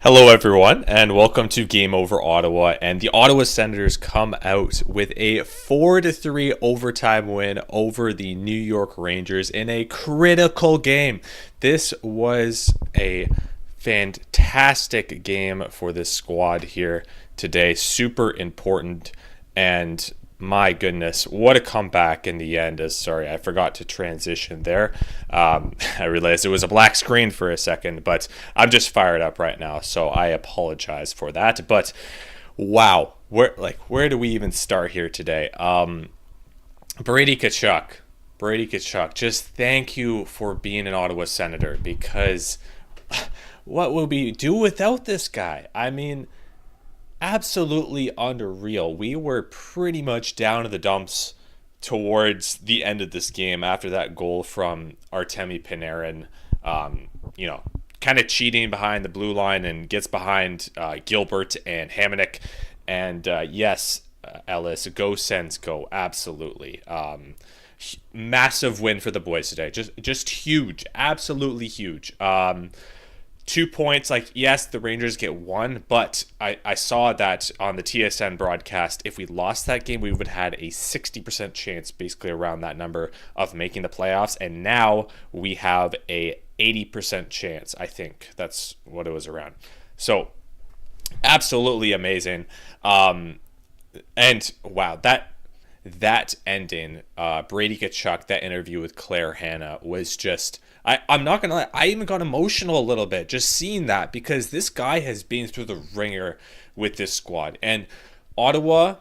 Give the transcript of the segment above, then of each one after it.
Hello, everyone, and welcome to Game Over Ottawa. And the Ottawa Senators come out with a 4-3 overtime win over the New York Rangers in a critical game. This was a fantastic game for this squad here today. Super important, and my goodness, what a comeback in the end. Sorry, I forgot to transition there. I realized it was a black screen for a second, but I'm just fired up right now, so I apologize for that. But wow, where do we even start here today? Brady Tkachuk, just thank you for being an Ottawa Senator, because what would we do without this guy? I mean, absolutely unreal. We were pretty much down to the dumps towards the end of this game after that goal from Artemi Panarin. Kind of cheating behind the blue line and gets behind Gilbert and Hamonic. And yes, Ellis, go Sens, go. Absolutely. Massive win for the boys today. Just huge. Absolutely huge. 2 points, yes, the Rangers get one, but I saw that on the TSN broadcast, if we lost that game, we would have had a 60% chance, basically around that number, of making the playoffs, and now we have a 80% chance, I think. That's what it was around. So, absolutely amazing. And, wow, that ending, Brady Tkachuk, that interview with Claire Hanna was just... I'm not going to lie, I even got emotional a little bit just seeing that, because this guy has been through the ringer with this squad. And Ottawa,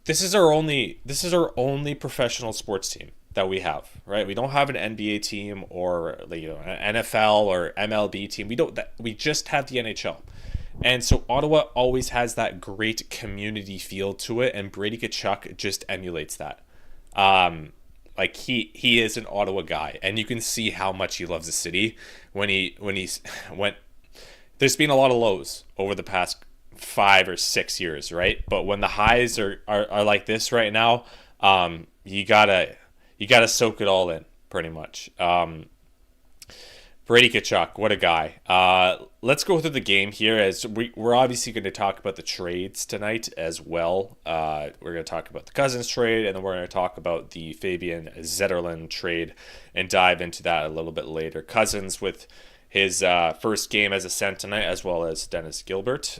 this is our only professional sports team that we have, right? We don't have an NBA team or an NFL or MLB team. We just have the NHL. And so Ottawa always has that great community feel to it, and Brady Tkachuk just emulates that. He is an Ottawa guy, and you can see how much he loves the city when he's went. There's been a lot of lows over the past 5 or 6 years, right? But when the highs are like this right now, you gotta soak it all in, pretty much. Brady Tkachuk, what a guy. Let's go through the game here, as we're obviously going to talk about the trades tonight as well. We're going to talk about the Cozens trade, and then we're going to talk about the Fabian Zetterlund trade and dive into that a little bit later. Cozens with his first game as a Sen tonight, as well as Dennis Gilbert,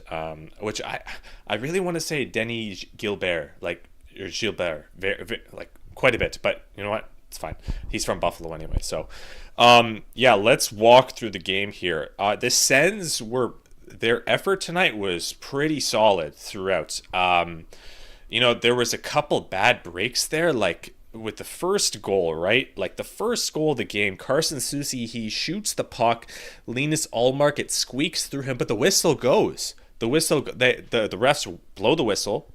which I really want to say Denny Gilbert, or Gilbert, quite a bit, but you know what? It's fine. He's from Buffalo anyway, so... let's walk through the game here. The Sens their effort tonight was pretty solid throughout. There was a couple bad breaks there, with the first goal, right? The first goal of the game, Carson Soucy, he shoots the puck, Linus Ullmark, it squeaks through him, but the whistle goes. The refs blow the whistle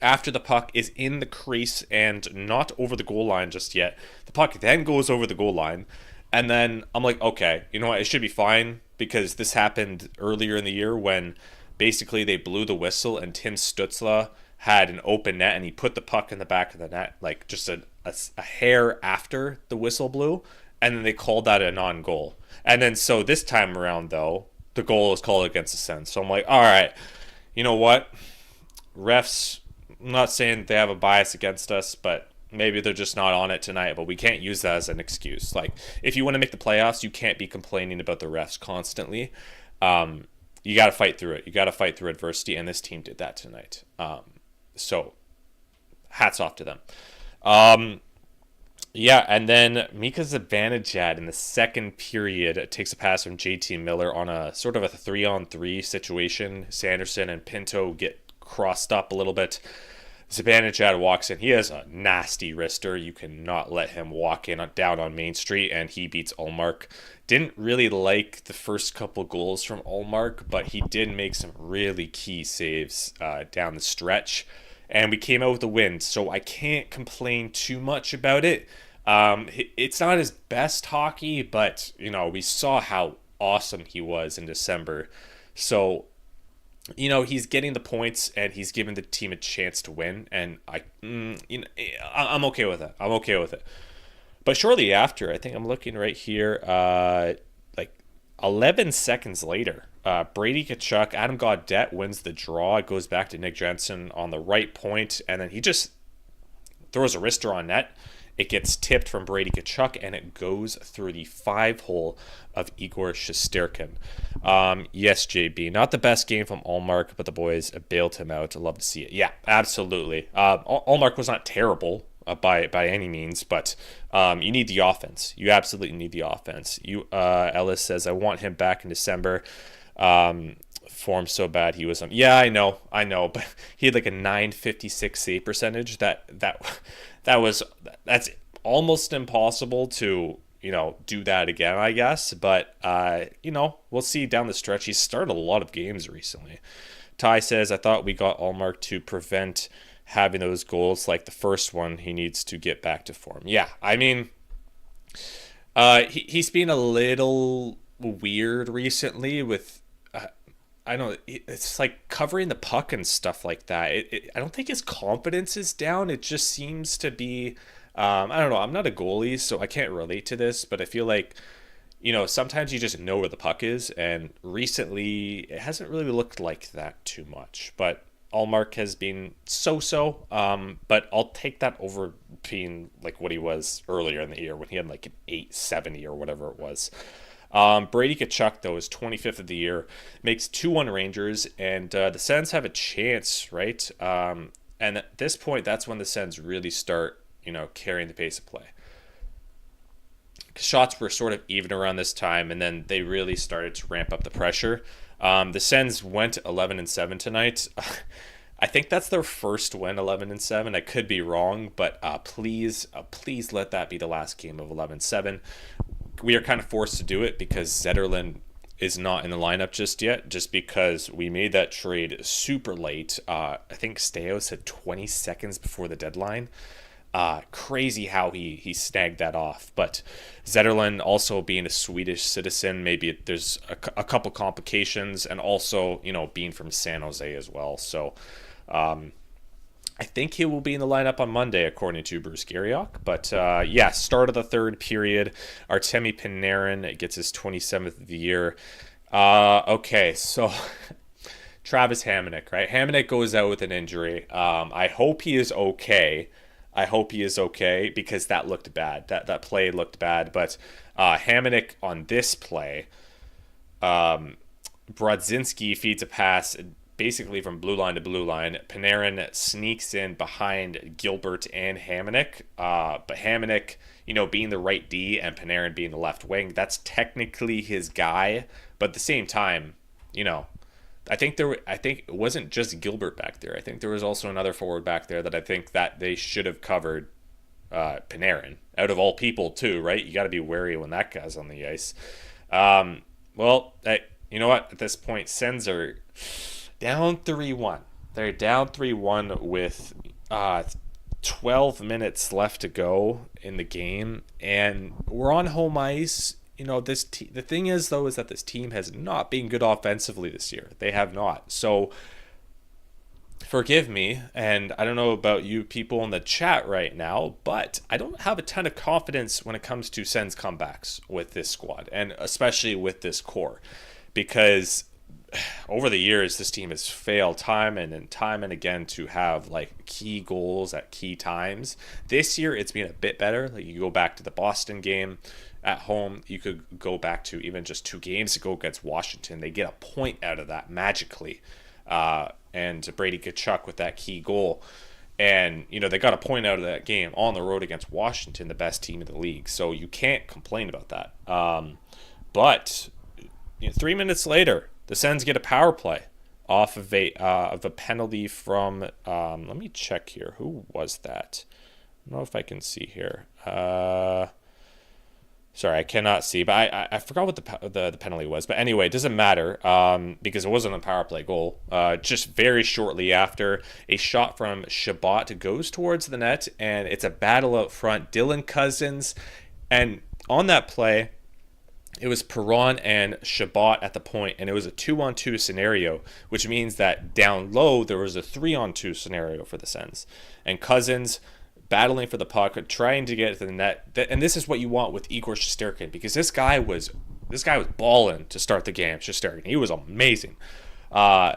after the puck is in the crease and not over the goal line just yet. The puck then goes over the goal line. And then I'm like, okay, you know what? It should be fine, because this happened earlier in the year when basically they blew the whistle and Tim Stützle had an open net and he put the puck in the back of the net, just a hair after the whistle blew. And then they called that a non-goal. And then so this time around, though, the goal is called against the Sens. So I'm like, all right, you know what? Refs, I'm not saying they have a bias against us, but maybe they're just not on it tonight, but we can't use that as an excuse. If you want to make the playoffs, you can't be complaining about the refs constantly. You got to fight through it. You got to fight through adversity, and this team did that tonight. So hats off to them. And then Mika Zibanejad in the second period takes a pass from JT Miller on a sort of a 3-on-3 situation. Sanderson and Pinto get crossed up a little bit. Zibanejad walks in. He has a nasty wrister. You cannot let him walk in down on Main Street, and he beats Ullmark. Didn't really like the first couple goals from Ullmark, but he did make some really key saves down the stretch, and we came out with a win, so I can't complain too much about it. It's not his best hockey, but we saw how awesome he was in December, so he's getting the points and he's giving the team a chance to win, and I'm okay with it. But shortly after, I think I'm looking right here, 11 seconds later, Brady Tkachuk, Adam Gaudette wins the draw. It goes back to Nick Jensen on the right point, and then he just throws a wrister on net. It gets tipped from Brady Tkachuk, and it goes through the 5-hole of Igor Shesterkin. Yes, JB, not the best game from Ullmark, but the boys bailed him out. I love to see it. Yeah, absolutely. Ullmark was not terrible by any means, but you need the offense. You absolutely need the offense. Ellis says, I want him back in December. Form so bad he was yeah, I know, but he had like a 956 save percentage. That's almost impossible to do that again, I guess, but we'll see down the stretch. He's started a lot of games recently. Ty says, I thought we got Ullmark to prevent having those goals like the first one. He needs to get back to form. Yeah, I mean, he's been a little weird recently with I don't know, it's like covering the puck and stuff like that. I don't think his confidence is down. It just seems to be, I don't know. I'm not a goalie, so I can't relate to this, but I feel like, sometimes you just know where the puck is. And recently it hasn't really looked like that too much, but Ullmark has been so-so. But I'll take that over being like what he was earlier in the year when he had like an 870 or whatever it was. Brady Tkachuk, though, is 25th of the year, makes 2-1 Rangers, and the Sens have a chance, right? And at this point, that's when the Sens really start, carrying the pace of play. Shots were sort of even around this time, and then they really started to ramp up the pressure. The Sens went 11-7 tonight. I think that's their first win, 11-7. I could be wrong, but please let that be the last game of 11-7. We are kind of forced to do it because Zetterlund is not in the lineup just yet, just because we made that trade super late. I think Steos had 20 seconds before the deadline. Crazy how he snagged that off. But Zetterlund, also being a Swedish citizen, maybe there's a couple complications, and also, being from San Jose as well. So I think he will be in the lineup on Monday, according to Bruce Garriock. But start of the third period, Artemi Panarin gets his 27th of the year. Okay, so Travis Hamonic, right? Hamonic goes out with an injury. I hope he is okay. Because that looked bad. That play looked bad. But Hamonic on this play, Brodzinski feeds a pass basically from blue line to blue line. Panarin sneaks in behind Gilbert and Hamonic. But Hamonic, being the right D and Panarin being the left wing, that's technically his guy. But at the same time, I think it wasn't just Gilbert back there. I think there was also another forward back there that I think that they should have covered Panarin. Out of all people too, right? You got to be wary when that guy's on the ice. You know what? At this point, Sens are down 3-1. They're down 3-1 with 12 minutes left to go in the game, and we're on home ice. The thing is, though, is that this team has not been good offensively this year. They have not. So forgive me, and I don't know about you people in the chat right now, but I don't have a ton of confidence when it comes to Sens comebacks with this squad, and especially with this core, because over the years, this team has failed time and again to have like key goals at key times. This year, it's been a bit better. Like, you go back to the Boston game at home. You could go back to even just 2 games ago against Washington. They get a point out of that magically. And Brady Tkachuk with that key goal. And, they got a point out of that game on the road against Washington, the best team in the league. So you can't complain about that. But 3 minutes later, the Sens get a power play off of a penalty from, let me check here. Who was that? I don't know if I can see here. Sorry, I cannot see, but I forgot what the penalty was. But anyway, it doesn't matter because it wasn't a power play goal. Just very shortly after, a shot from Chabot goes towards the net, and it's a battle out front. Dylan Cozens, and on that play, it was Perron and Chabot at the point, and it was a 2-on-2 scenario, which means that down low, there was a 3-on-2 scenario for the Sens. And Cozens battling for the puck, trying to get to the net. And this is what you want with Igor Shesterkin, because this guy was This guy was balling to start the game. Shesterkin, he was amazing. Uh,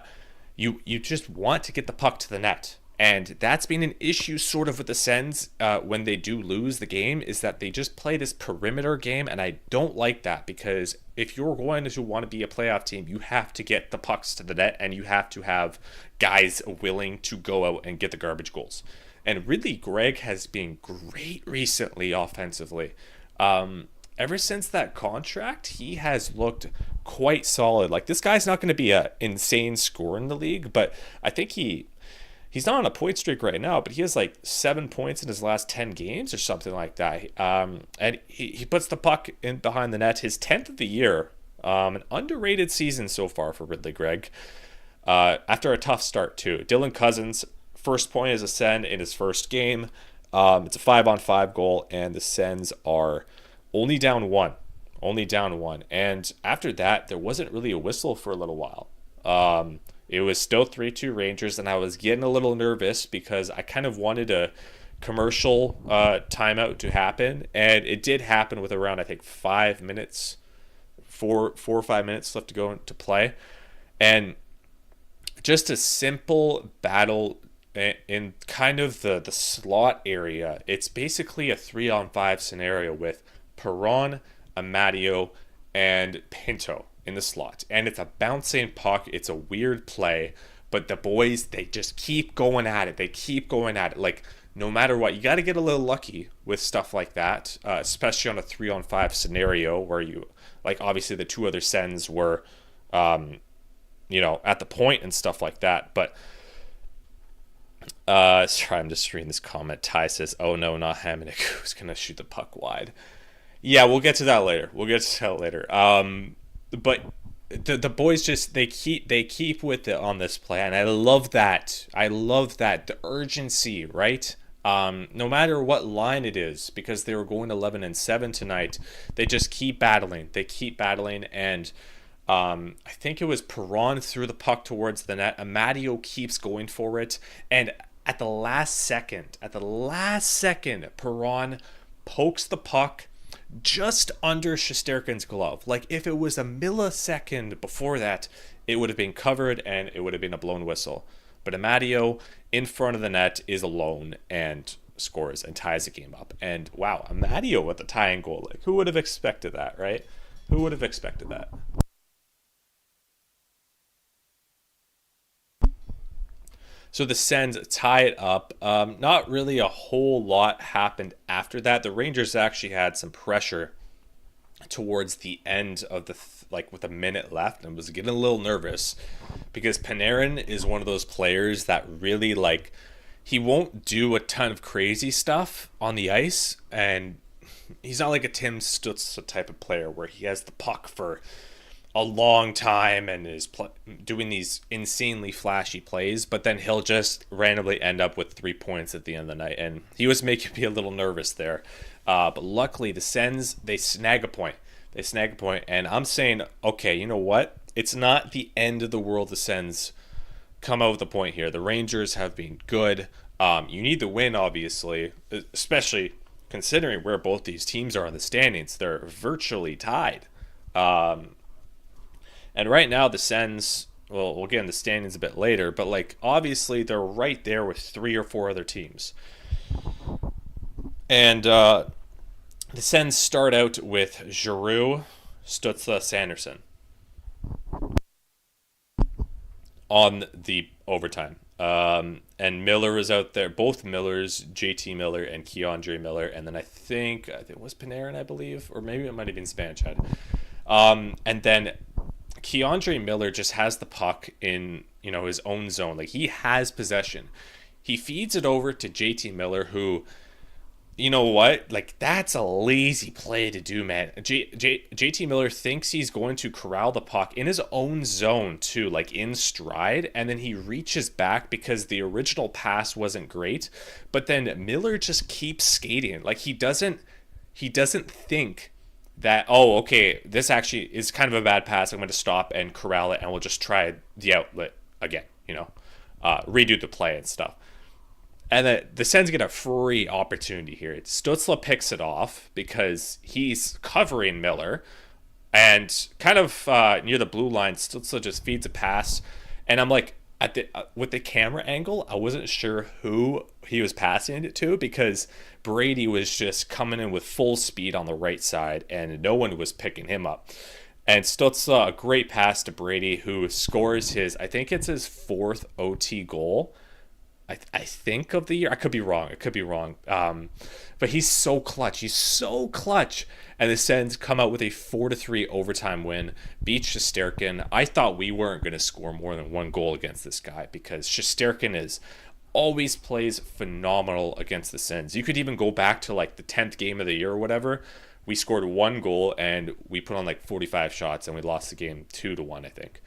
you just want to get the puck to the net. And that's been an issue sort of with the Sens when they do lose the game, is that they just play this perimeter game, and I don't like that, because if you're going to want to be a playoff team, you have to get the pucks to the net, and you have to have guys willing to go out and get the garbage goals. And really, Greg has been great recently offensively. Ever since that contract, he has looked quite solid. Like, this guy's not going to be an insane scorer in the league, but I think he's not on a point streak right now, but he has like 7 points in his last 10 games or something like that. And he puts the puck in behind the net, his 10th of the year. An underrated season so far for Ridley Gregg. After a tough start too. Dylan Cozens, first point as a Sen in his first game. It's a 5-on-5 goal, and the Sens are only down one. Only down one. And after that, there wasn't really a whistle for a little while. It was still 3-2 Rangers, and I was getting a little nervous because I kind of wanted a commercial timeout to happen, and it did happen with around, I think, 5 minutes, 4 or 5 minutes left to go into play. And just a simple battle in kind of the slot area. It's basically a 3-on-5 scenario with Perron, Amadio, and Pinto in the slot, and it's a bouncing puck. It's a weird play, but the boys, they just keep going at it. They keep going at it. Like, no matter what, you got to get a little lucky with stuff like that, especially on a 3-on-5 scenario where you, like, obviously the two other Sens were at the point and stuff like that. But sorry, I'm just reading this comment. Ty says, oh no, not Hamonic, who's gonna shoot the puck wide. Yeah, we'll get to that later. But the boys just they keep with it on this play, and I love that. The urgency, right? No matter what line it is, because they were going 11-7 tonight, they just keep battling. And I think it was Perron threw the puck towards the net. Amadio keeps going for it, and at the last second, Perron pokes the puck just under Shesterkin's glove. Like, if it was a millisecond before that, it would have been covered and it would have been a blown whistle. But Amadio in front of the net is alone and scores and ties the game up. And wow, Amadio with the tying goal. Like, who would have expected that, right? Who would have expected that? So the Sens tie it up. Not really a whole lot happened after that. The Rangers actually had some pressure towards the end of the with a minute left, and was getting a little nervous because Panarin is one of those players that really, like, he won't do a ton of crazy stuff on the ice, and he's not like a Tim Stützle type of player where he has the puck for a long time and is doing these insanely flashy plays, but then he'll just randomly end up with 3 points at the end of the night, and he was making me a little nervous there. But luckily, the Sens, they snag a point, and I'm saying, okay, you know what? It's not the end of the world. The Sens come out with a point here. The Rangers have been good. You need the win, obviously, especially considering where both these teams are in the standings. They're virtually tied. And right now, the Sens, well, we'll get in the standings a bit later, but, like, obviously they're right there with 3 or 4 other teams. And the Sens start out with Giroux, Stützle, Sanderson on the overtime. And Miller is out there, both Millers, JT Miller and Keandre Miller, and then I think it was Panarin, I believe, or maybe it might have been Spanchad. And then Keandre Miller just has the puck in, his own zone. Like, he has possession. He feeds it over to JT Miller, who, you know what? Like, that's a lazy play to do, man. JT Miller thinks he's going to corral the puck in his own zone, too, like in stride, and then he reaches back because the original pass wasn't great, but then Miller just keeps skating. Like, he doesn't think that, oh, okay, this actually is kind of a bad pass. I'm going to stop and corral it, and we'll just try the outlet again, redo the play and stuff. And the Sens get a free opportunity here. Stützle picks it off because he's covering Miller. and kind of near the blue line, still just feeds a pass, and I'm like, at the with the camera angle, I wasn't sure who he was passing it to because Brady was just coming in with full speed on the right side, and no one was picking him up. And Stutz, a great pass to Brady, who scores his, I think it's his fourth OT goal. I think of the year. I could be wrong. It could be wrong. But he's so clutch. He's so clutch. And the Sens come out with a 4-3 overtime win. Beat Shesterkin. I thought we weren't going to score more than one goal against this guy because Shesterkin is always plays phenomenal against the Sens. You could even go back to like the 10th game of the year or whatever. We scored one goal and we put on like 45 shots and we lost the game 2-1, I think.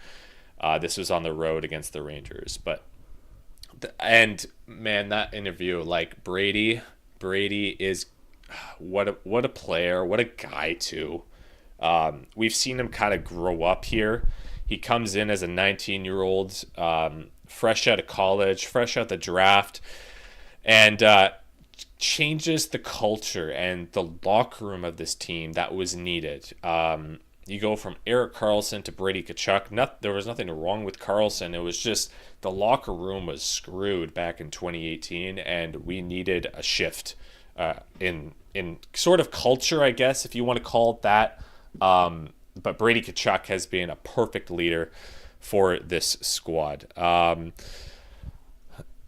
This was on the road against the Rangers. And man, that interview, like Brady is what a player, what a guy too. We've seen him kind of grow up here. He comes in as a 19-year-old, fresh out of college, fresh out the draft, and changes the culture and the locker room of this team that was needed. You go from Erik Karlsson to Brady Tkachuk. There was nothing wrong with Karlsson. It was just the locker room was screwed back in 2018, and we needed a shift in sort of culture, I guess, if you want to call it that. But Brady Tkachuk has been a perfect leader for this squad.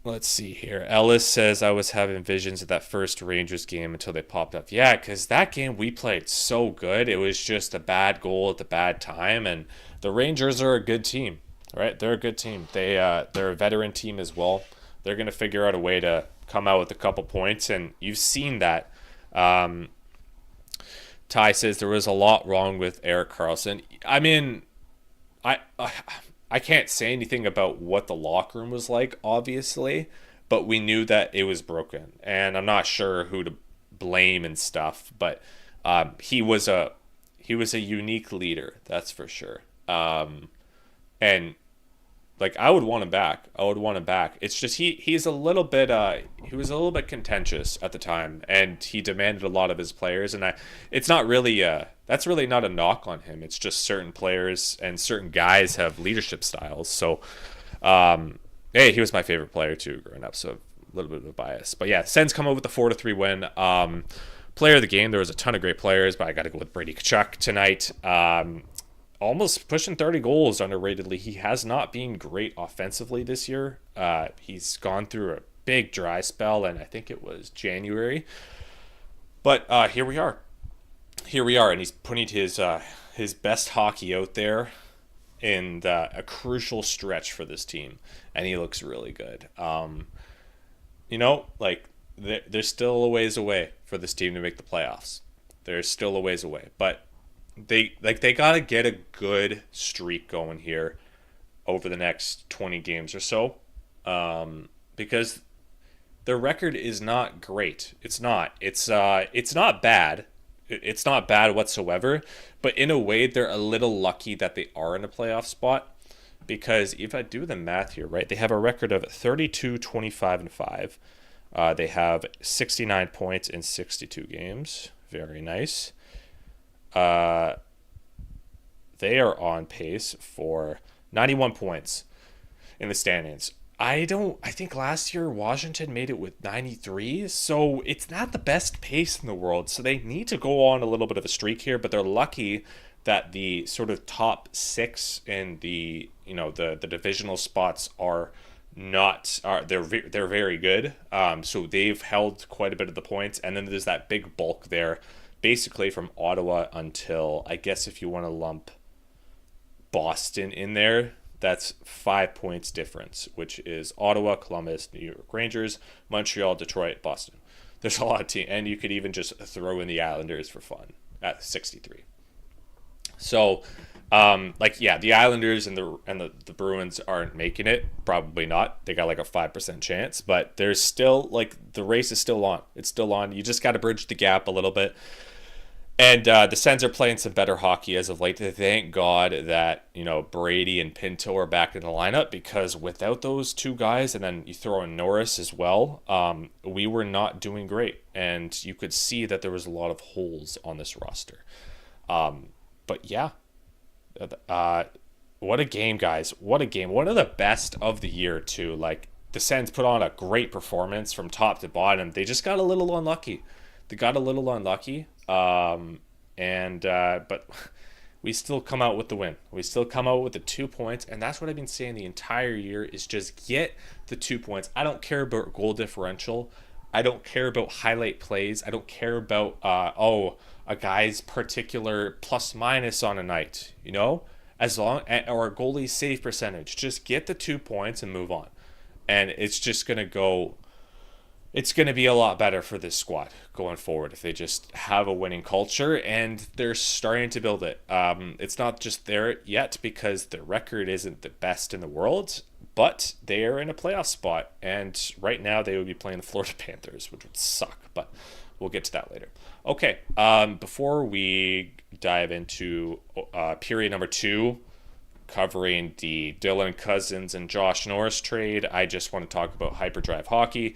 Let's see here. Ellis says, I was having visions of that first Rangers game until they popped up. Yeah, because that game we played so good. It was just a bad goal at the bad time. And the Rangers are a good team, right? They're a good team. They're a veteran team as well. They're going to figure out a way to come out with a couple points. And you've seen that. Ty says there was a lot wrong with Erik Karlsson. I mean, I can't say anything about what the locker room was like, obviously, but we knew that it was broken, and I'm not sure who to blame and stuff. But he was a unique leader, that's for sure. And like I would want him back. It's just he's a little bit he was a little bit contentious at the time, and he demanded a lot of his players. And it's not really that's really not a knock on him. It's just certain players and certain guys have leadership styles. So, hey, he was my favorite player too growing up. So a little bit of a bias, but yeah, Sens come over with the 4-3 win. Player of the game, there was a ton of great players, but I got to go with Brady Tkachuk tonight. Almost pushing 30 goals underratedly. He has not been great offensively this year. He's gone through a big dry spell, and I think it was January. But here we are, and he's putting his best hockey out there in a crucial stretch for this team, and he looks really good. There's still a ways away for this team to make the playoffs. There's still a ways away, but they gotta get a good streak going here over the next 20 games or so, because their record is not great. It's not bad. It's not bad whatsoever, but in a way they're a little lucky that they are in a playoff spot, because if I do the math here, right, they have a record of 32-25-5. They have 69 points in 62 games. Very nice. They are on pace for 91 points in the standings. I think last year Washington made it with 93, so it's not the best pace in the world. So they need to go on a little bit of a streak here, but they're lucky that the sort of top six in the divisional spots they're very good. So they've held quite a bit of the points, and then there's that big bulk there, basically from Ottawa until, I guess if you want to lump Boston in there, that's 5 points difference, which is Ottawa, Columbus, New York Rangers, Montreal, Detroit, Boston. There's a lot of teams, and you could even just throw in the Islanders for fun at 63. So, the Islanders and the Bruins aren't making it. Probably not. They got like a 5% chance, but there's still, the race is still on. It's still on. You just got to bridge the gap a little bit. And the Sens are playing some better hockey as of late. Thank God that, Brady and Pinto are back in the lineup, because without those two guys, and then you throw in Norris as well, we were not doing great. And you could see that there was a lot of holes on this roster. But yeah, uh, what a game, guys! What a game! One of the best of the year too. Like the Sens put on a great performance from top to bottom. They just got a little unlucky. They got a little unlucky. And but we still come out with the win. We still come out with the 2 points, and that's what I've been saying the entire year is just get the 2 points. I don't care about goal differential. I don't care about highlight plays. I don't care about a guy's particular plus minus on a night, as long or a goalie save percentage. Just get the 2 points and move on. And it's going to be a lot better for this squad going forward if they just have a winning culture, and they're starting to build it. It's not just there yet because their record isn't the best in the world, but they are in a playoff spot, and right now they would be playing the Florida Panthers, which would suck, but we'll get to that later. Okay, before we dive into period number 2, covering the Dylan Cozens and Josh Norris trade, I just want to talk about Hyperdrive Hockey.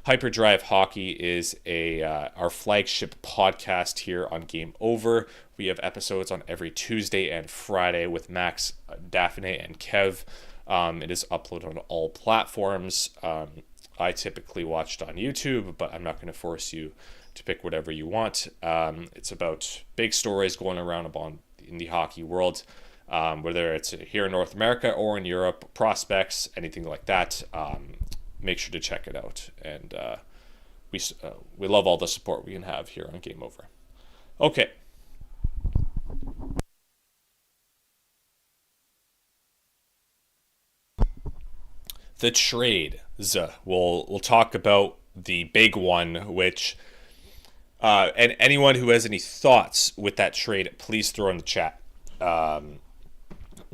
Hyperdrive Hockey is our flagship podcast here on Game Over. We have episodes on every Tuesday and Friday with Max, Daphne, and Kev. It is uploaded on all platforms. I typically watch it on YouTube, but I'm not going to force you to pick whatever you want. It's about big stories going around in the hockey world, whether it's here in North America or in Europe, prospects, anything like that. Make sure to check it out, and we love all the support we can have here on Game Over. Okay. The trades. We'll talk about the big one, which and anyone who has any thoughts with that trade, please throw in the chat,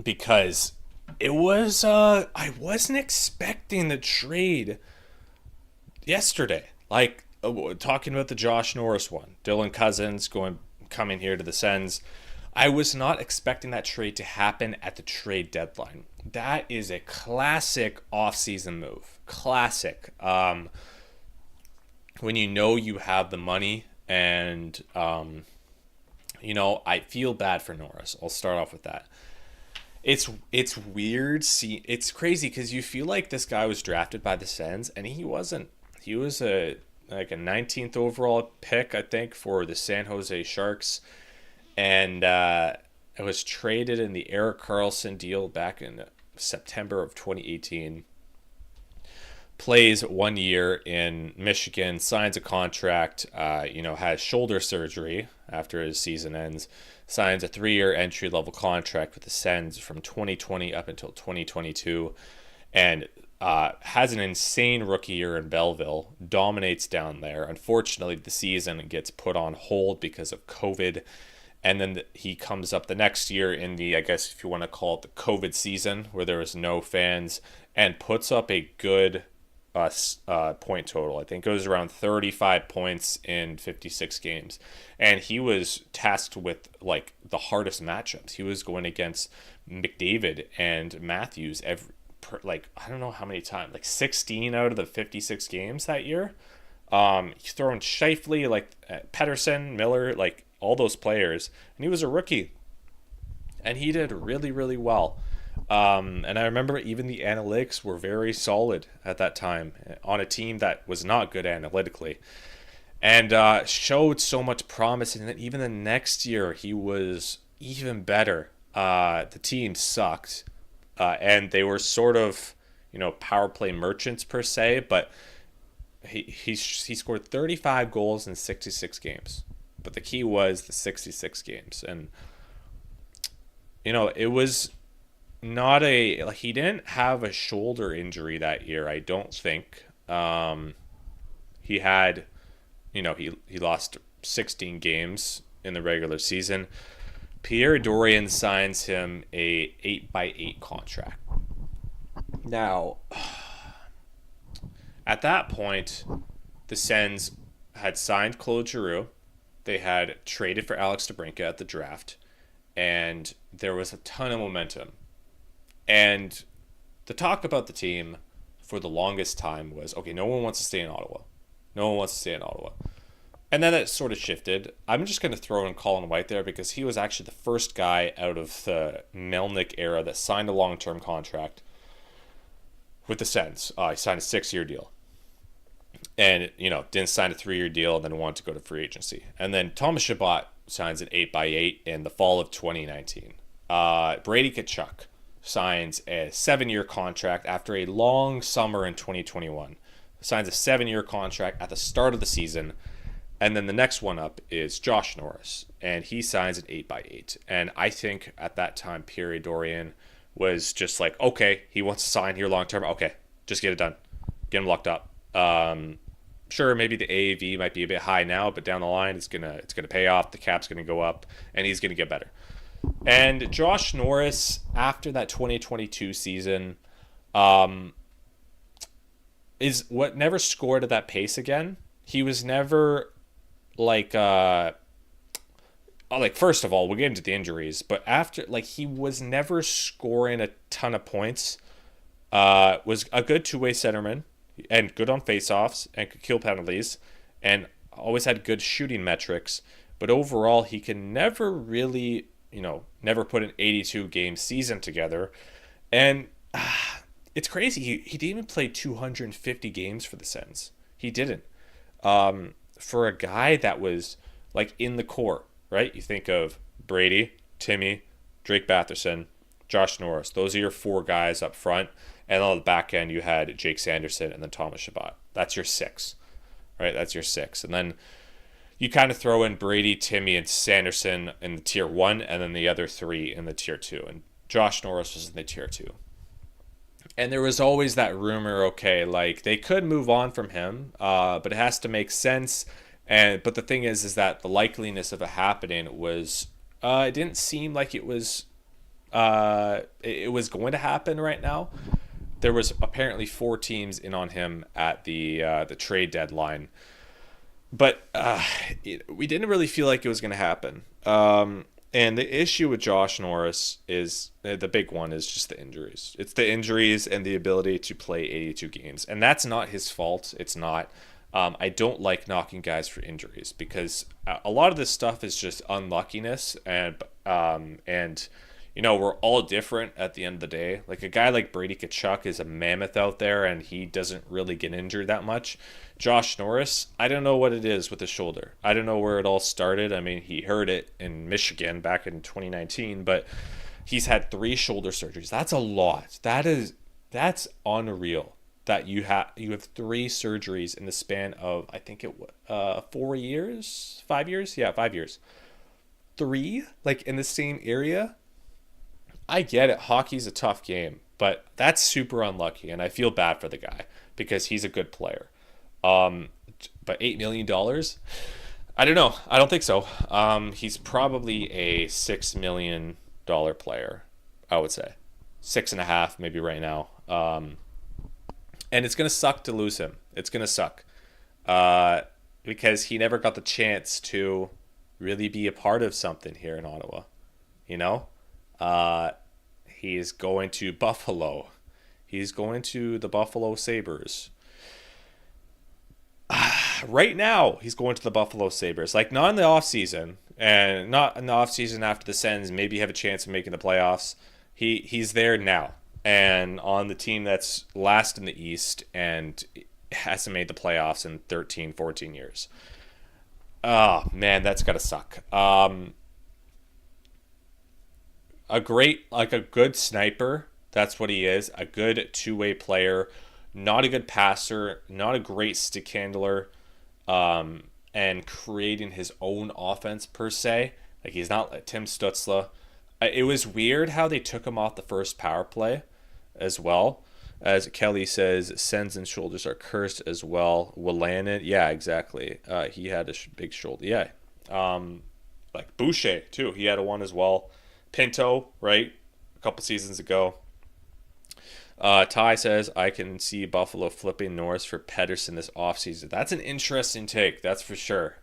because it was I wasn't expecting the trade yesterday. Like talking about the Josh Norris one, Dylan Cozens coming here to the Sens. I was not expecting that trade to happen at the trade deadline. That is a classic off-season move. Classic. When you have the money, and I feel bad for Norris. I'll start off with that. It's weird. It's crazy because you feel like this guy was drafted by the Sens, and he wasn't. He was a 19th overall pick, I think, for the San Jose Sharks, and it was traded in the Erik Karlsson deal back in September of 2018. Plays 1 year in Michigan, signs a contract, has shoulder surgery after his season ends, signs a 3-year entry-level contract with the Sens from 2020 up until 2022, and has an insane rookie year in Belleville, dominates down there. Unfortunately, the season gets put on hold because of COVID, and then he comes up the next year in the, I guess if you want to call it the COVID season, where there was no fans, and puts up a good point total. I think it was around 35 points in 56 games. And he was tasked with like the hardest matchups. He was going against McDavid and Matthews I don't know how many times, like 16 out of the 56 games that year. He's throwing Scheifele, Pettersson, Miller, all those players. And he was a rookie. And he did really, really well. And I remember even the analytics were very solid at that time on a team that was not good analytically, and showed so much promise. And then even the next year, he was even better. The team sucked, and they were sort of, power play merchants per se, but he scored 35 goals in 66 games. But the key was the 66 games, and it was not he didn't have a shoulder injury that year, I don't think. He had, he lost 16 games in the regular season. Pierre Dorion signs him a 8x8 contract. Now, at that point, the Sens had signed Claude Giroux. They had traded for Alex DeBrincat at the draft, and there was a ton of momentum. And the talk about the team for the longest time was, okay, no one wants to stay in Ottawa. No one wants to stay in Ottawa. And then it sort of shifted. I'm just going to throw in Colin White there because he was actually the first guy out of the Melnyk era that signed a long-term contract with the Sens. He signed a 6-year deal. And, didn't sign a 3-year deal and then wanted to go to free agency. And then Thomas Chabot signs an 8x8 in the fall of 2019. Brady Tkachuk signs a 7-year contract after a long summer in 2021. Signs a 7-year contract at the start of the season. And then the next one up is Josh Norris, and he signs an 8x8. And I think at that time period, Dorian was just like, okay, he wants to sign here long term. Okay, just get it done. Get him locked up. Sure, maybe the AAV might be a bit high now, but down the line it's gonna pay off. The cap's gonna go up, and he's gonna get better. And Josh Norris, after that 2022 season, is what never scored at that pace again. He was never first of all, we'll get into the injuries, but after, he was never scoring a ton of points. Was a good two-way centerman and good on faceoffs and could kill penalties and always had good shooting metrics, but overall he can never really, never put an 82 game season together. And it's crazy. He didn't even play 250 games for the Sens. He didn't. For a guy that was in the core, right? You think of Brady, Timmy, Drake Batherson, Josh Norris. Those are your 4 guys up front. And on the back end, you had Jake Sanderson and then Thomas Chabot. That's your 6, right? That's your 6. And then you kind of throw in Brady, Timmy, and Sanderson in the tier 1, and then the other 3 in the tier 2. And Josh Norris was in the tier 2. And there was always that rumor, okay, they could move on from him, but it has to make sense. But the thing is that the likeliness of it happening was, it didn't seem like it was going to happen right now. There was apparently 4 teams in on him at the trade deadline, but we didn't really feel like it was going to happen. And the issue with Josh Norris is, the big one is just the injuries. It's the injuries and the ability to play 82 games. And that's not his fault. It's not. I don't like knocking guys for injuries because a lot of this stuff is just unluckiness. And we're all different at the end of the day. Like a guy like Brady Tkachuk is a mammoth out there and he doesn't really get injured that much. Josh Norris, I don't know what it is with his shoulder. I don't know where it all started. I mean, he hurt it in Michigan back in 2019, but he's had 3 shoulder surgeries. That's a lot. That's unreal that you have 3 surgeries in the span of, I think 4 years, 5 years? Yeah, 5 years. 3 in the same area? I get it. Hockey's a tough game, but that's super unlucky, and I feel bad for the guy because he's a good player. But $8 million? I don't know. I don't think so. He's probably a $6 million player, I would say. 6.5 maybe right now. And it's going to suck to lose him. It's going to suck. Because he never got the chance to really be a part of something here in Ottawa. He's going to Buffalo. He's going to the Buffalo Sabres. Right now, he's going to the Buffalo Sabres. Not in the offseason, and not in the offseason after the Sens maybe have a chance of making the playoffs. He's there now, and on the team that's last in the East and hasn't made the playoffs in 13, 14 years. Oh, man, that's got to suck. A good sniper, that's what he is. A good two-way player. Not a good passer, not a great stick handler, and creating his own offense per se. He's not like Tim Stützle. It was weird how they took him off the first power play as well. As Kelly says, Sens and shoulders are cursed as well. Willanen, yeah, exactly. He had a big shoulder. Yeah. Boucher, too. He had one as well. Pinto, right? A couple seasons ago. Ty says, I can see Buffalo flipping Norris for Pettersson this offseason. That's an interesting take, that's for sure.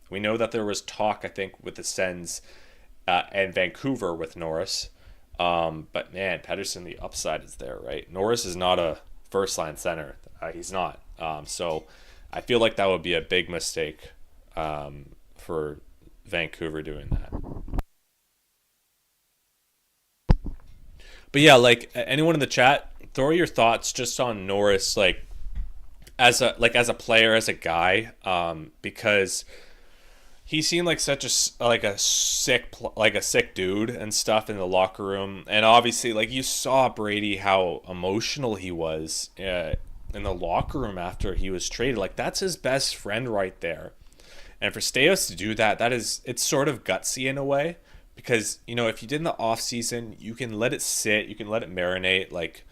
We know that there was talk, I think, with the Sens and Vancouver with Norris. But, man, Pettersson, the upside is there, right? Norris is not a first-line center. He's not. So I feel like that would be a big mistake for Vancouver doing that. But yeah, like anyone in the chat, throw your thoughts just on Norris, like as a player, as a guy, because he seemed like such a sick dude and stuff in the locker room, and obviously like you saw Brady how emotional he was in the locker room after he was traded. Like that's his best friend right there, and for Staios to do that, it's sort of gutsy in a way, because if you did in the off season, you can let it sit, you can let it marinate. Like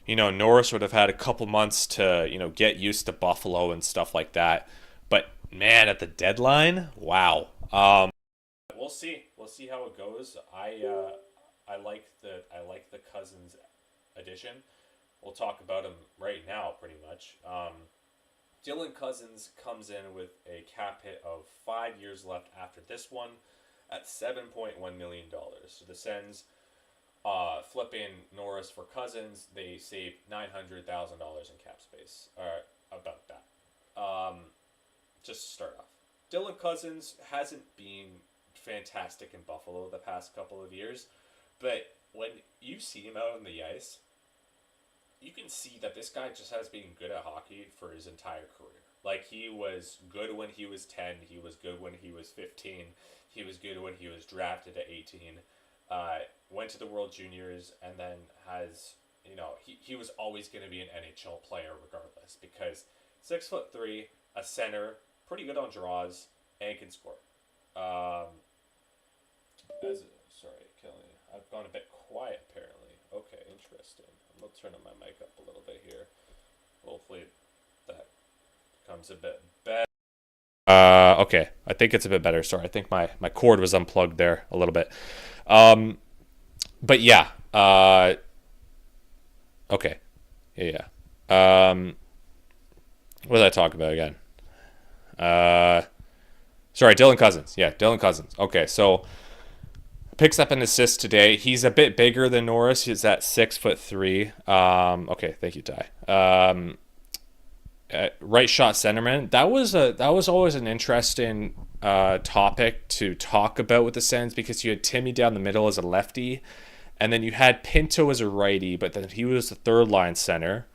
Norris would have had a couple months to get used to Buffalo and stuff like that, but man, at the deadline, wow. We'll see how it goes. I like the Cozens addition. We'll talk about him right now, pretty much. Dylan Cozens comes in with a cap hit of 5 years left after this one at $7.1 million. So the Sens flipping Norris for Cozens, they save $900,000 in cap space. About that. Just to start off, Dylan Cozens hasn't been fantastic in Buffalo the past couple of years, but when you see him out on the ice, you can see that this guy just has been good at hockey for his entire career. Like, he was good when he was 10, he was good when he was 15, he was good when he was drafted at 18, went to the World Juniors, and then he was always going to be an NHL player regardless, because 6'3", a center, pretty good on draws, and can score. Sorry, Kelly, I've gone a bit quiet apparently. Okay, interesting. I'm gonna turn my mic up a little bit here. Hopefully that becomes a bit better. Okay, I think it's a bit better. Sorry, I think my cord was unplugged there a little bit. But yeah. Okay. Yeah. What did I talk about again? Sorry, Dylan Cozens. Yeah, Dylan Cozens. Okay, so picks up an assist today. He's a bit bigger than Norris. He's at 6'3". Okay, thank you, Ty. Right shot centerman. That was always an interesting topic to talk about with the Sens, because you had Timmy down the middle as a lefty, and then you had Pinto as a righty, but then he was the third line center.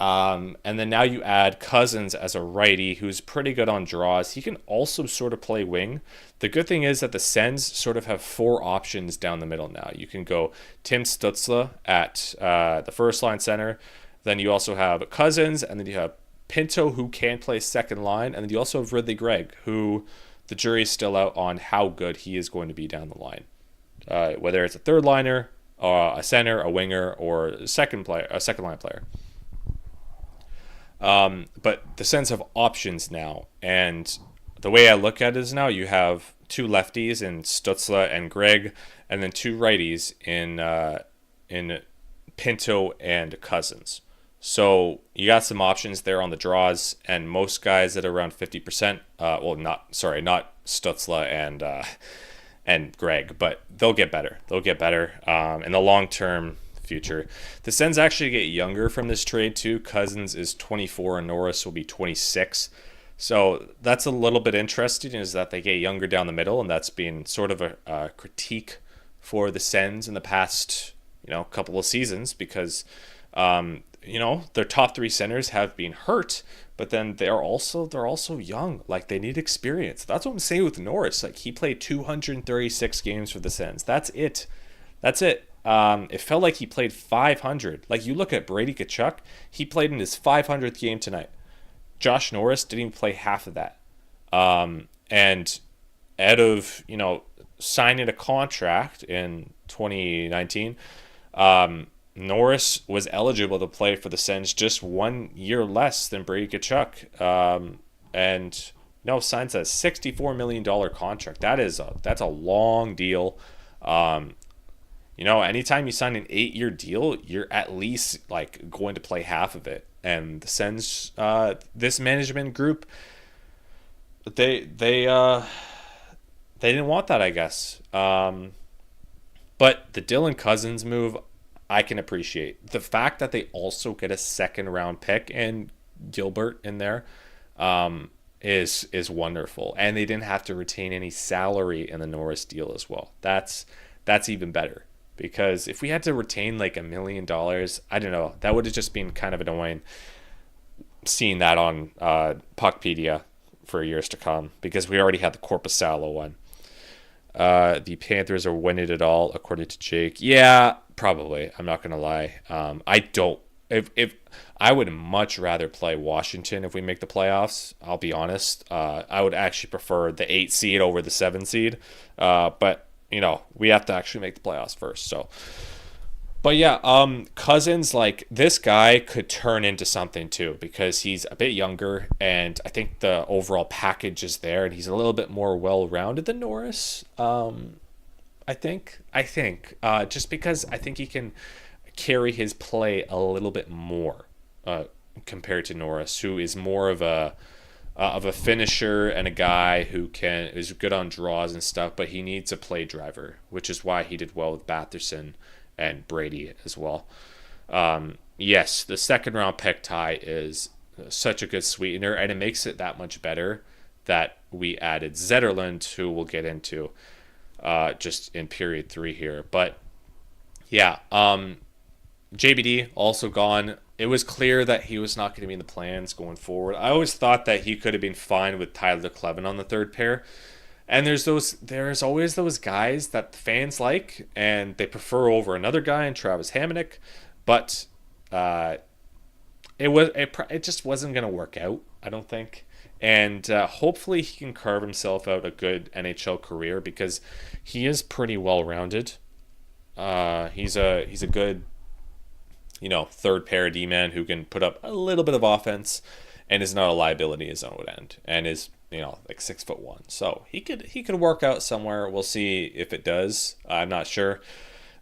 And then now you add Cozens as a righty, who's pretty good on draws. He can also sort of play wing. The good thing is that the Sens sort of have four options down the middle now. You can go Tim Stützle at the first line center. Then you also have Cozens, and then you have Pinto, who can play second line. And then you also have Ridley Gregg, who the jury's still out on how good he is going to be down the line. Whether it's a third liner, a center, a winger, or a second line player. But the Sens have options now, and the way I look at it is now you have two lefties in Stützle and Gregg, and then two righties in Pinto and Cozens. So you got some options there on the draws, and most guys at around 50%. Not Stützle and Gregg, but they'll get better. They'll get better in the long term future. The Sens actually get younger from this trade too. Cozens is 24 and Norris will be 26. So that's a little bit interesting, is that they get younger down the middle, and that's been sort of a critique for the Sens in the past couple of seasons, because their top three centers have been hurt, but then they're also young. Like, they need experience. That's what I'm saying with Norris. Like, he played 236 games for the Sens. That's it. It felt like he played 500. Like, you look at Brady Tkachuk, he played in his 500th game tonight. Josh Norris didn't even play half of that. And out of, signing a contract in 2019, Norris was eligible to play for the Sens just 1 year less than Brady Tkachuk. And signs a $64 million contract. That's a long deal. Anytime you sign an 8-year deal, you're at least like going to play half of it. And the Sens, this management group, they didn't want that, I guess. But the Dylan Cozens move, I can appreciate. The fact that they also get a second round pick and Gilbert in there, is wonderful, and they didn't have to retain any salary in the Norris deal as well. That's even better, because if we had to retain like $1 million, I don't know, that would have just been kind of annoying seeing that on Puckpedia for years to come, because we already had the Corpusalo one. The Panthers are winning it all, according to Jake. Yeah, probably. I'm not gonna lie. I don't. If I would much rather play Washington if we make the playoffs. I'll be honest. I would actually prefer the 8 seed over the 7 seed. But we have to actually make the playoffs first. So, but yeah, Cozens, like, this guy could turn into something too, because he's a bit younger, and I think the overall package is there, and he's a little bit more well-rounded than Norris. I think, just because I think he can carry his play a little bit more compared to Norris, who is more of a finisher and a guy who is good on draws and stuff, but he needs a play driver, which is why he did well with Batherson and Brady as well. Yes, the second round pick tie is such a good sweetener, and it makes it that much better that we added Zetterlund, who we'll get into just in period 3 here. But yeah, JBD also gone. It was clear that he was not going to be in the plans going forward. I always thought that he could have been fine with Tyler Clevin on the third pair. And there's always those guys that the fans like, and they prefer over another guy in Travis Hamonic, but it just wasn't going to work out, I don't think. And hopefully he can carve himself out a good NHL career, because he is pretty well rounded. He's a good, third pair D-man who can put up a little bit of offense and is not a liability in his own end, and is like 6'1". So he could work out somewhere. We'll see if it does. I'm not sure.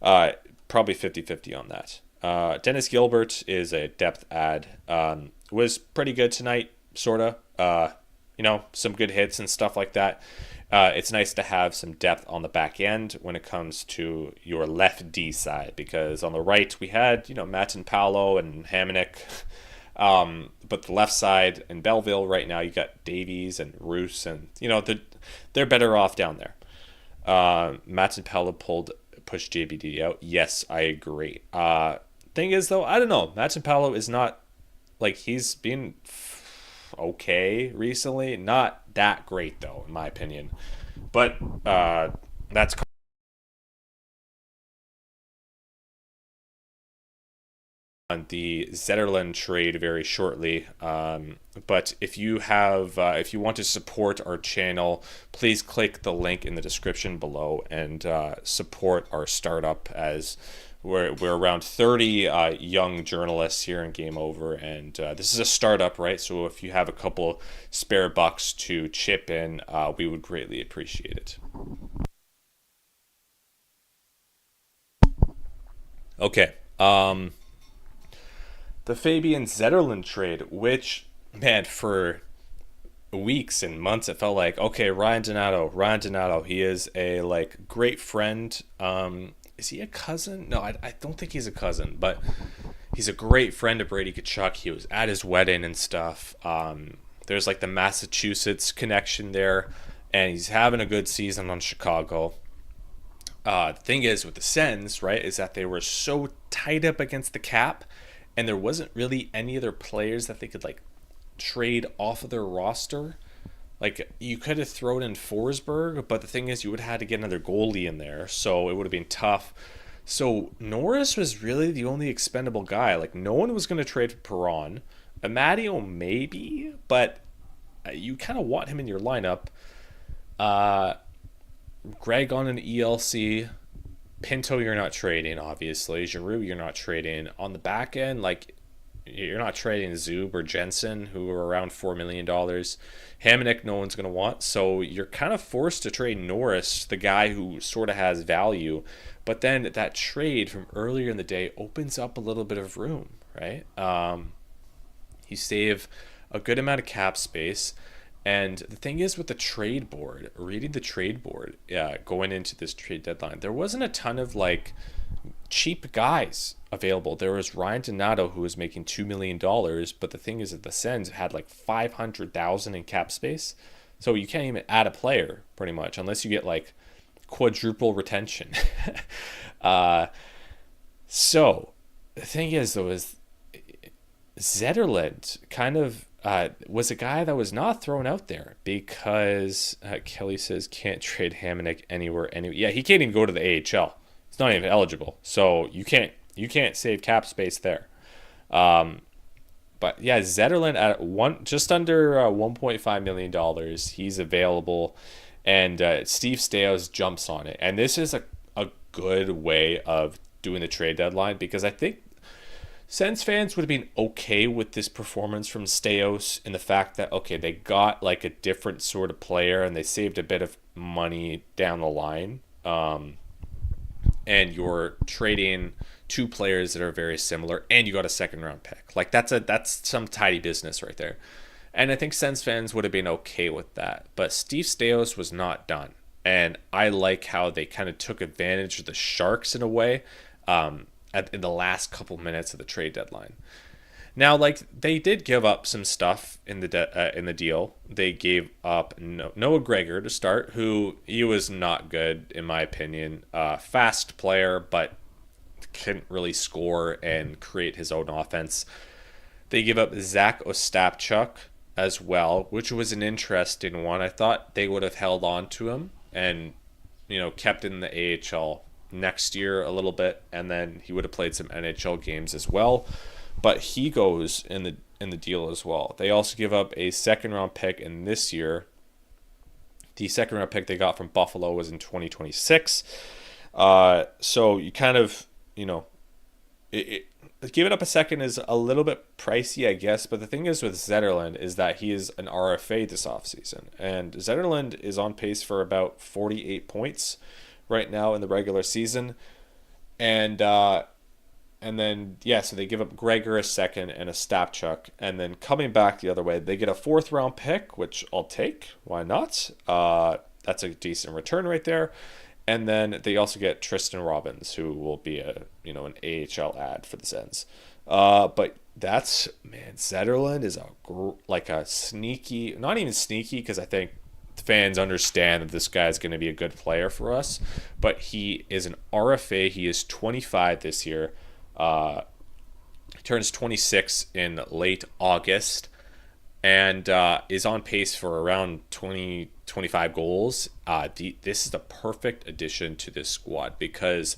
Probably 50-50 on that. Dennis Gilbert is a depth add. Was pretty good tonight, sorta. Some good hits and stuff like that. It's nice to have some depth on the back end when it comes to your left D side, because on the right we had Matt and Paolo and Hamonic. But the left side in Belleville right now, you got Davies and Roos, and they're better off down there. Matt and Paolo pushed JBD out. Yes, I agree. Thing is though, I don't know. Matt and Paolo is not, like, he's been okay recently. Not that great though, in my opinion. But that's on the Zetterlund trade very shortly. But if you want to support our channel, please click the link in the description below and support our startup, as we're around 30 young journalists here in Game Over, and this is a startup, right? So if you have a couple spare bucks to chip in, we would greatly appreciate it. Okay. The Fabian Zetterlund trade, which, man, for weeks and months it felt like, okay, Ryan Donato, he is a great friend. Is he a cousin? No, I don't think he's a cousin, but he's a great friend of Brady Tkachuk. He was at his wedding and stuff. There's the Massachusetts connection there, and he's having a good season on Chicago. The thing is with the Sens, right, is that they were so tight up against the cap, and there wasn't really any other players that they could trade off of their roster. You could have thrown in Forsberg, but the thing is you would have had to get another goalie in there, so it would have been tough. So Norris was really the only expendable guy. No one was going to trade for Perron. Amadio maybe, but you kind of want him in your lineup. Greg on an ELC. Pinto, you're not trading, obviously. Giroux, you're not trading. On the back end, you're not trading Zub or Jensen, who are around $4 million. Hamonic, no one's going to want. So you're kind of forced to trade Norris, the guy who sort of has value. But then that trade from earlier in the day opens up a little bit of room, right? You save a good amount of cap space. And the thing is with the trade board, reading the trade board going into this trade deadline, there wasn't a ton of cheap guys available. There was Ryan Donato, who was making $2 million, but the thing is that the Sens had like 500,000 in cap space, so you can't even add a player pretty much unless you get like quadruple retention. So the thing is though is Zetterlund kind of was a guy that was not thrown out there because Kelly says can't trade Hamonic anywhere. Yeah, he can't even go to the AHL. It's not even eligible, so you can't save cap space there. But yeah, Zetterlund at just under $1.5 million. He's available, and Steve Stais jumps on it. And this is a good way of doing the trade deadline because I think Sens fans would have been okay with this performance from Stais in the fact that, okay, they got like a different sort of player and they saved a bit of money down the line. And you're trading two players that are very similar and you got a second round pick. Like that's some tidy business right there. And I think Sens fans would have been okay with that. But Steve Stais was not done. And I like how they kind of took advantage of the Sharks in a way. In the last couple minutes of the trade deadline. Now, like they did give up some stuff in the deal. They gave up Noah Gregor to start, who he was not good in my opinion. Fast player, but couldn't really score and create his own offense. They give up Zach Ostapchuk as well, which was an interesting one. I thought they would have held on to him and kept in the AHL next year a little bit, and then he would have played some NHL games as well, but he goes in the deal as well. They also give up a second round pick in this year. The second round pick they got from Buffalo was in 2026. So you kind of giving up a second is a little bit pricey, I guess, but the thing is with Zetterlund is that he is an RFA this offseason, and Zetterlund is on pace for about 48 points right now in the regular season. And then, so they give up Gregor a second and a Stapchuk. And then coming back the other way, they get a fourth round pick, which I'll take. Why not? That's a decent return right there. And then they also get Tristan Robbins, who will be an AHL ad for the Sens. But Zetterlund is a sneaky, not even sneaky, because I think fans understand that this guy is going to be a good player for us, but he is an RFA. He is 25 this year. He turns 26 in late August and is on pace for around 25 goals. This is the perfect addition to this squad because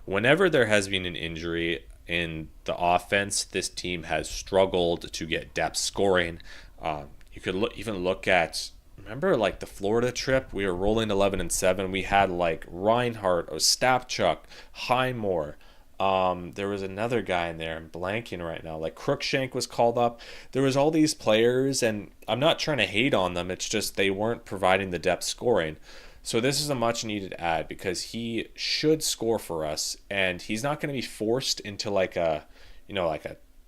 whenever there has been an injury in the offense, this team has struggled to get depth scoring. You could even look at, remember like the Florida trip, we were rolling 11-7. We had like Reinhardt, Ostapchuk, Highmore. There was another guy in there, I'm blanking right now. Like Crookshank was called up. There was all these players, and I'm not trying to hate on them. It's just they weren't providing the depth scoring. So this is a much needed ad because he should score for us, and he's not going to be forced into like a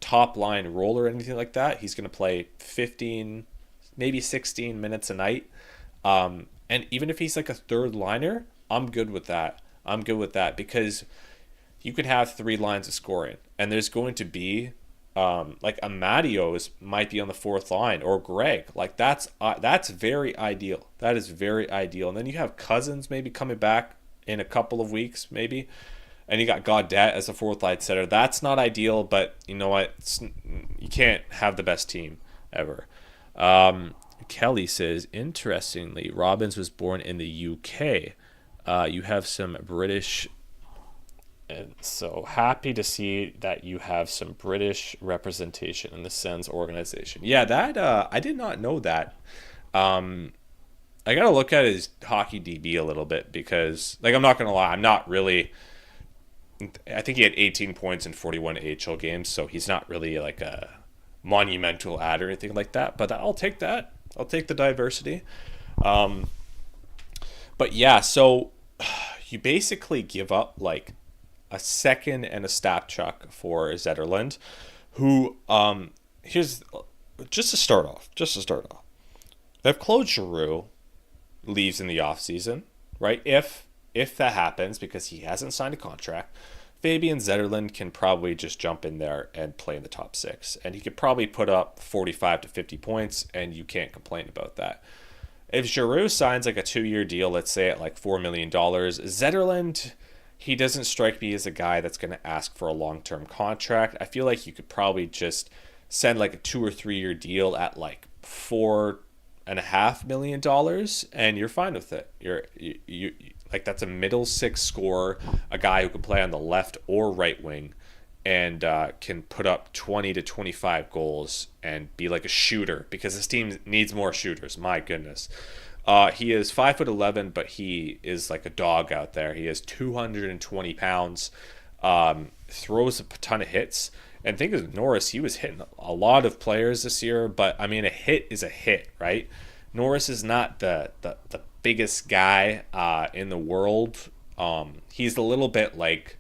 top line role or anything like that. He's going to play 15, maybe 16 minutes a night. And even if he's like a third liner, I'm good with that. Because you could have three lines of scoring, and there's going to be like Amadio might be on the fourth line, or Greg. Like that's very ideal. That is very ideal. And then you have Cozens maybe coming back in a couple of weeks, maybe, and you got Gaudette as a fourth line center. That's not ideal, but you know what? You can't have the best team ever. Kelly says, interestingly, Robbins was born in the UK. You have some British, and so happy to see that you have some British representation in the Sens organization. Yeah, that I did not know that. I gotta look at his hockey DB a little bit because, like, I'm not gonna lie, I'm not really. I think he had 18 points in 41 AHL games, so he's not really like a monumental ad or anything like that. But I'll take that. I'll take the diversity. But yeah, so you basically give up like a second and a Stapchuk for Zetterlund, who here's just to start off. If Claude Giroux leaves in the offseason, right? If that happens, because he hasn't signed a contract, Fabian Zetterlund can probably just jump in there and play in the top six. And he could probably put up 45 to 50 points, and you can't complain about that. If Giroux signs like a 2-year deal, let's say at like $4 million, Zetterlund, he doesn't strike me as a guy that's going to ask for a long-term contract. I feel like you could probably just send like a 2 or 3 year deal at like $4.5 million, and you're fine with it. You like, that's a middle six scorer, a guy who can play on the left or right wing, and can put up 20 to 25 goals and be like a shooter, because this team needs more shooters. My goodness. He is 5'11", but he is like a dog out there. He is 220 pounds, throws a ton of hits. And think of Norris, he was hitting a lot of players this year, but I mean, a hit is a hit, right? Norris is not the biggest guy in the world. He's a little bit like,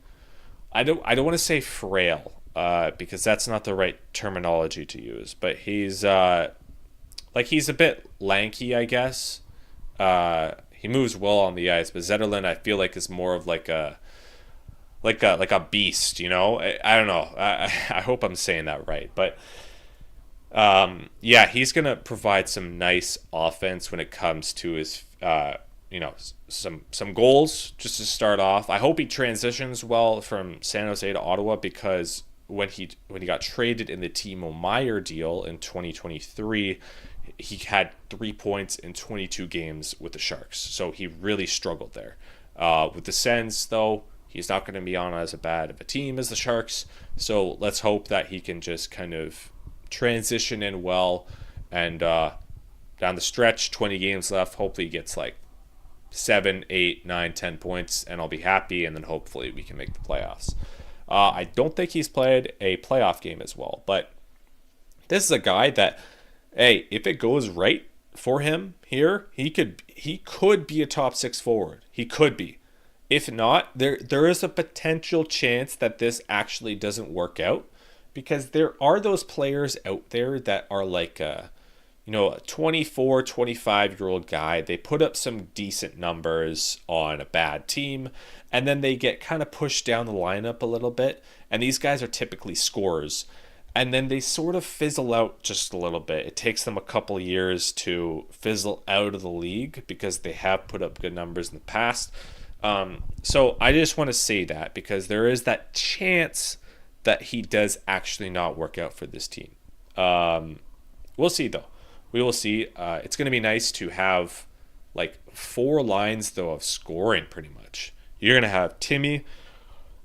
I don't want to say frail, because that's not the right terminology to use, but he's he's a bit lanky, I guess. He moves well on the ice, but Zetterlund, I feel like, is more of like a beast, you know. I don't know. I hope I'm saying that right, but yeah, he's gonna provide some nice offense when it comes to his some goals just to start off. I hope he transitions well from San Jose to Ottawa, because when he got traded in the Timo Meier deal in 2023, he had 3 points in 22 games with the Sharks, so he really struggled there. With the Sens, though, he's not going to be on as bad of a team as the Sharks, so let's hope that he can just kind of transition in well, and down the stretch, 20 games left, hopefully he gets like 7, 8, 9, 10 points, and I'll be happy, and then hopefully we can make the playoffs. I don't think he's played a playoff game as well, but this is a guy that, hey, if it goes right for him here, he could be a top six forward. He could be. If not, there is a potential chance that this actually doesn't work out, because there are those players out there that are like a 24, 25-year-old guy. They put up some decent numbers on a bad team, and then they get kind of pushed down the lineup a little bit, and these guys are typically scorers, and then they sort of fizzle out just a little bit. It takes them a couple years to fizzle out of the league, because they have put up good numbers in the past. So I just want to say that, because there is that chance that he does actually not work out for this team. We'll see, though. We will see. It's going to be nice to have like 4 lines, though, of scoring pretty much. You're going to have Timmy,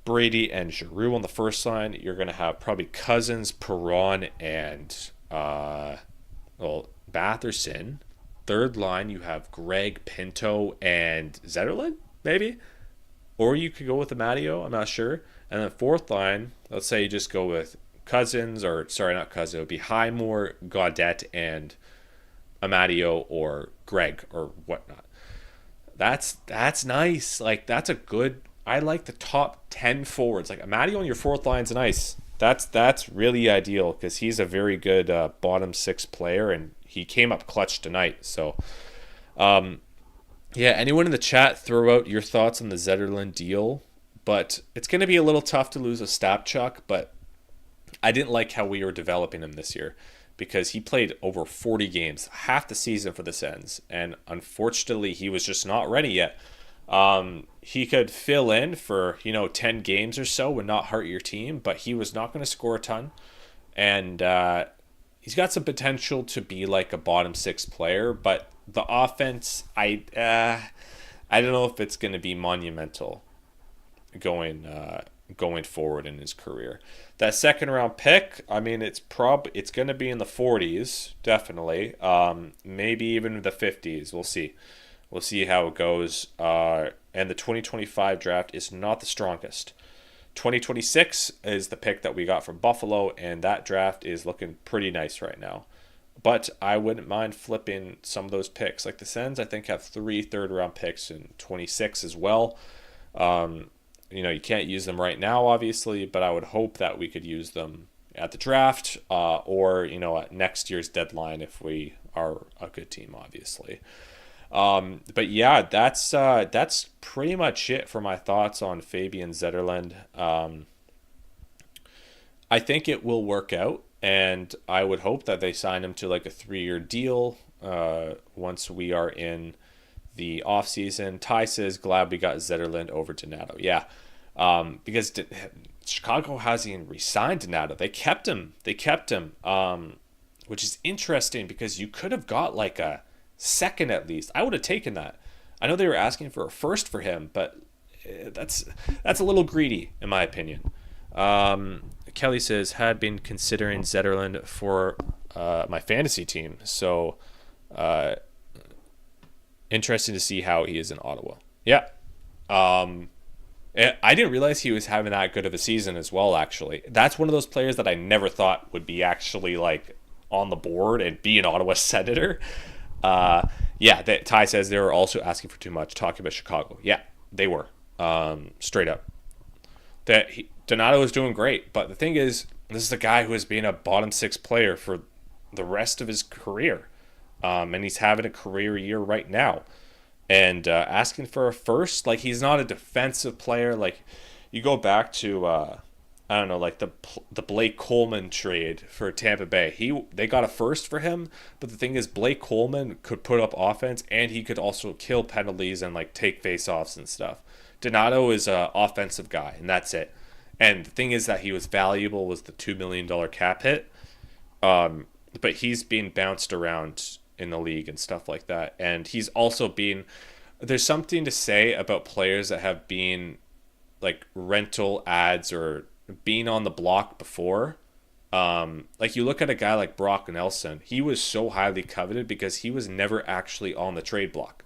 Brady, and Giroux on the first line. You're going to have probably Cozens, Perron, and Batherson. Third line, you have Greg, Pinto, and Zetterlund, maybe? Or you could go with Amadio, I'm not sure. And then fourth line, let's say you just go with Cozens, or sorry, not Cozens, it would be Highmore, Gaudette, and Amadio, or Greg, or whatnot. That's nice. Like, that's a good, I like the top 10 forwards. Like, Amadio on your fourth line's nice. That's really ideal, because he's a very good bottom 6 player, and he came up clutch tonight. So, yeah, anyone in the chat, throw out your thoughts on the Zetterlund deal. But it's going to be a little tough to lose a Stapchuk, but I didn't like how we were developing him this year, because he played over 40 games, half the season for the Sens, and unfortunately he was just not ready yet. He could fill in for 10 games or so and not hurt your team, but he was not going to score a ton, and he's got some potential to be like a bottom 6 player, but the offense, I don't know if it's going to be monumental going forward in his career. That second round pick, I mean, it's going to be in the 40s, definitely. Maybe even the 50s. We'll see how it goes. And the 2025 draft is not the strongest. 2026 is the pick that we got from Buffalo, and that draft is looking pretty nice right now. But I wouldn't mind flipping some of those picks. Like the Sens, I think, have 3 third-round picks in 26 as well. You can't use them right now, obviously, but I would hope that we could use them at the draft or at next year's deadline if we are a good team, obviously. But yeah, that's pretty much it for my thoughts on Fabian Zetterlund. I think it will work out, and I would hope that they sign him to like a 3-year deal once we are in the offseason. Ty says, glad we got Zetterlund over Donato. Yeah, because Chicago hasn't even re-signed Donato. They kept him. Which is interesting because you could have got like a second at least. I would have taken that. I know they were asking for a first for him, but that's a little greedy in my opinion. Kelly says, had been considering Zetterlund for my fantasy team. So interesting to see how he is in Ottawa. Yeah. I didn't realize he was having that good of a season as well, actually. That's one of those players that I never thought would be actually like on the board and be an Ottawa Senator. Ty says they were also asking for too much, talking about Chicago. Yeah, they were. Straight up. Donato is doing great, but the thing is, this is a guy who has been a bottom 6 player for the rest of his career. And he's having a career year right now. And asking for a first, like, he's not a defensive player. Like, you go back to, I don't know, like the Blake Coleman trade for Tampa Bay. They got a first for him, but the thing is, Blake Coleman could put up offense, and he could also kill penalties and, like, take faceoffs and stuff. Donato is an offensive guy, and that's it. And the thing is that he was valuable was the $2 million cap hit. But he's being bounced around in the league and stuff like that. And he's also been... There's something to say about players that have been like rental ads or being on the block before. Like you look at a guy like Brock Nelson. He was so highly coveted because he was never actually on the trade block.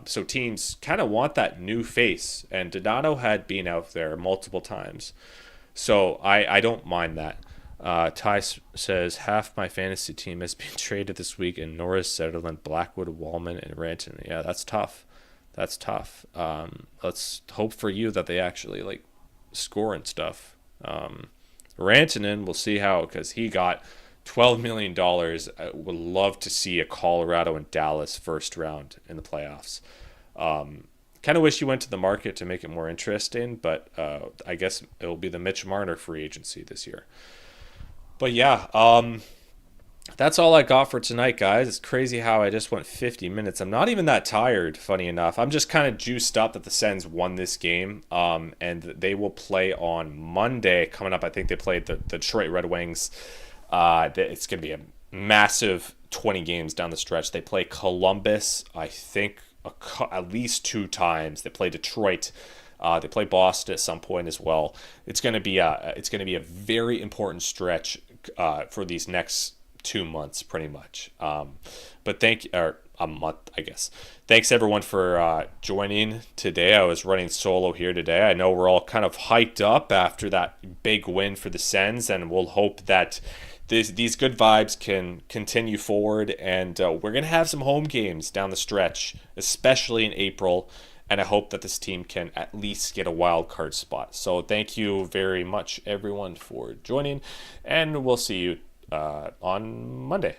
So teams kind of want that new face, and Donato had been out there multiple times. So I don't mind that. Ty says, half my fantasy team has been traded this week in Norris, Zetterlund, Blackwood, Wallman, and Ranton. Yeah, that's tough. Let's hope for you that they actually like score and stuff. Rantanen, we'll see how, because he got $12 million. I would love to see a Colorado and Dallas first round in the playoffs. Kind of wish you went to the market to make it more interesting, but I guess it will be the Mitch Marner free agency this year. But yeah, that's all I got for tonight, guys. It's crazy how I just went 50 minutes. I'm not even that tired, funny enough. I'm just kind of juiced up that the Sens won this game, and they will play on Monday coming up. I think they played the Detroit Red Wings. It's going to be a massive 20 games down the stretch. They play Columbus, I think, at least 2 times. They play Detroit. They play Boston at some point as well. It's going to be a very important stretch for these next 2 months, pretty much. But a month, I guess. Thanks everyone for joining today. I was running solo here today. I know we're all kind of hyped up after that big win for the Sens, and we'll hope that these good vibes can continue forward. And we're gonna have some home games down the stretch, especially in April. And I hope that this team can at least get a wild card spot. So thank you very much, everyone, for joining. And we'll see you on Monday.